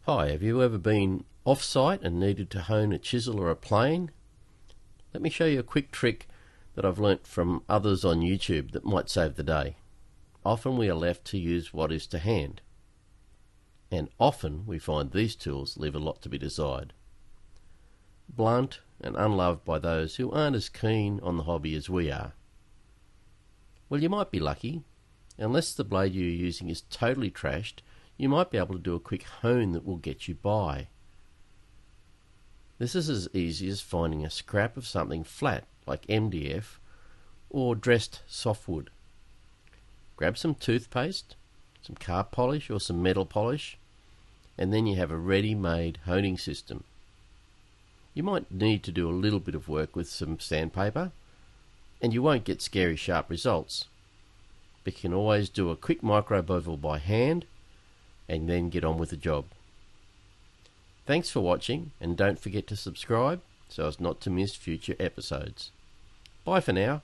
Hi, have you ever been off-site and needed to hone a chisel or a plane? Let me show you a quick trick that I've learnt from others on YouTube that might save the day. Often we are left to use what is to hand, and often we find these tools leave a lot to be desired. Blunt and unloved by those who aren't as keen on the hobby as we are. Well, you might be lucky. Unless the blade you're using is totally trashed, you might be able to do a quick hone that will get you by. This is as easy as finding a scrap of something flat like MDF or dressed softwood. Grab some toothpaste, some car polish or some metal polish, and then you have a ready-made honing system. You might need to do a little bit of work with some sandpaper, and you won't get scary sharp results, but you can always do a quick micro bevel by hand and then get on with the job. Thanks for watching, and don't forget to subscribe so as not to miss future episodes. Bye for now.